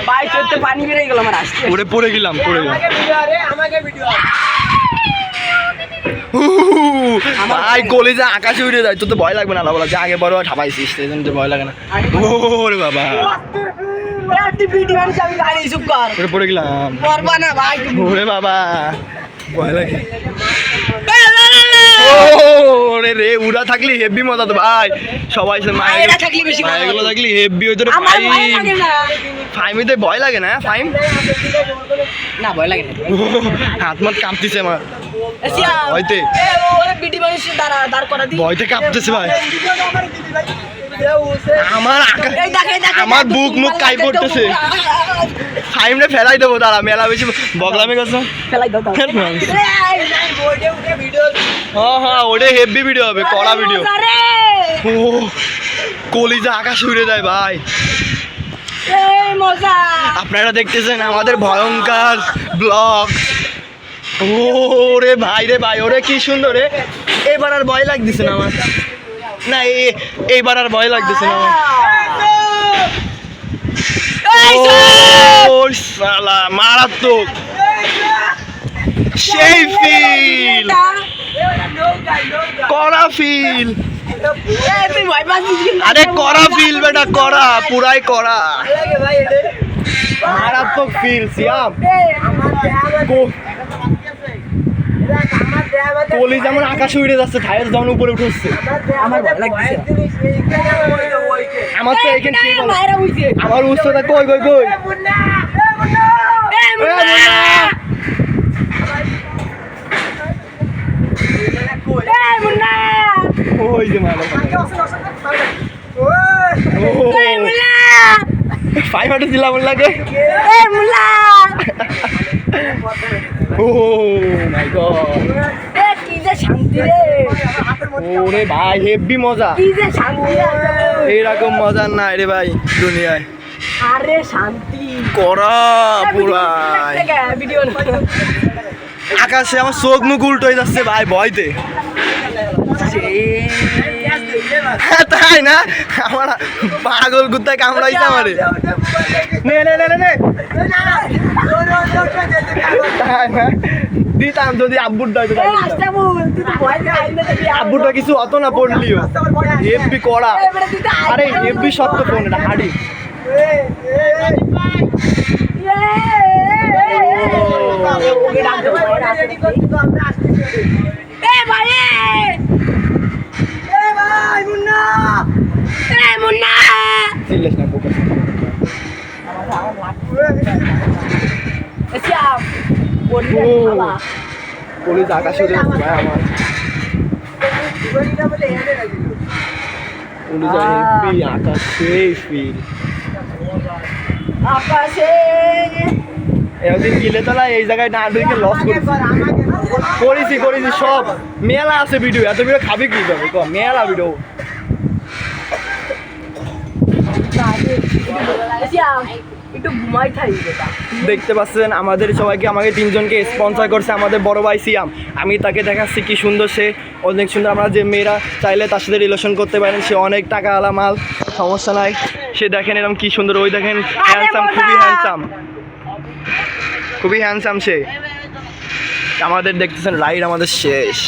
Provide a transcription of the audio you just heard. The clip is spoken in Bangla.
ভাই চোখে পানি বেরিয়ে গেল আমার আসছে। পড়ে গেলাম। ভাই কলেজে আকাশে উড়ে যায়, তোর তো ভয় লাগবে না? বলা যে আগে বড় ঠাপাইছিস, সেই জন্য তো ভয় লাগে না। ওরে বাবা পড়ে গেলাম। ওরে বাবা ভয় লাগে। ওরে রে উড়া থাকলি হেভি মজা তো ভাই। সবাই মায়েরা থাকলি হেভি হইতো রে। ফাইমিতে ভয় লাগে না? ফাইম না ভয় লাগে না, হাত মাত কাঁপতেছে আমার ভয়তে। ভয়তে কাঁপতেছে ভাই আমার বুক মুখ কাই পড়তেছে। ফাইমরে ফেলাই দেবো তারা, মেলা বেশি বগলামি করছো। হ্যাঁ ওটা হেভি ভিডিও হবে, কড়া ভিডিও। ও কলিজা আকাশে উড়ে যায় ভাই। আপনারা দেখতেছেন আমাদের ভয়ঙ্কর ব্লগ। ওরে ভাই রে ভাই, ওরে কি সুন্দর রে। এবার আর ভয় লাগতেছে না আমার, না এইবার আর ভয় লাগতেছে না আমার। শালা মারাত্মক সেই ফিল, কড়া ফিল। আরে কড়া ফিল বেটা, কড়া পুরাই কড়া, মারাত্মক ফিল। সিয়াম কলি যেমন আকাশে উড়ে যাচ্ছে, থাইয়ের যেমন উপরে উঠে উঠছে। আমার ভয় লাগছে। আমার তো এখানে আমার উচ্চতা কই কই কই ওই যে মারা ফাইভ হাটে দিলাম লাগে। ও মাই গড কি যে শান্তি রে। ওরে ভাই হেভি মজা, কি যে শান্তি এইরকম মজা নাই রে ভাই দুনিয়ায়। আরে শান্তি করা পুরাই ভিডিও আকাশে আমার চোখ মুখ উল্টো হয়ে যাচ্ছে ভাই ভয়তে। তাই না আমার পাগল কুত্তায় কামড়াইছে আমারে। নে নে নে নে দিতাম যদি আব্বুরটা হইতো, আব্বুরটা কিছু অত না পড়লিও। হেভি কড়া, আরে হেভি সত্য ফোন এটা হাড়ি। পুলিশ আকাশে উড়ে যাচ্ছে ভাই আমার। পুলিশ হেভি আকাশে ফিল আকাশে। এতদিন গিলে তোলা এই জায়গায় না ঢুকে লস করেছি সব। মেলা আছে ভিডিও, এত ভিডিও খাবি কি যাবে মেলা ভিডিও। দেখতে পাচ্ছেন আমাদের সবাইকে, আমাকে তিনজনকে স্পন্সর করছে আমাদের বড় ভাই সিয়াম। আমি তাকে দেখাচ্ছি কি সুন্দর, সে অনেক সুন্দর। আমরা যে মেয়েরা চাইলে তার সাথে রিলেশন করতে পারেন, সে অনেক টাকা আলা মাল, সমস্যা নাই। সে দেখেন এরকম কি সুন্দর, ওই দেখেন হ্যান্ডসাম, খুবই হ্যান্ডসাম সে। আমাদের দেখতেছেন রাইড আমাদের শেষ।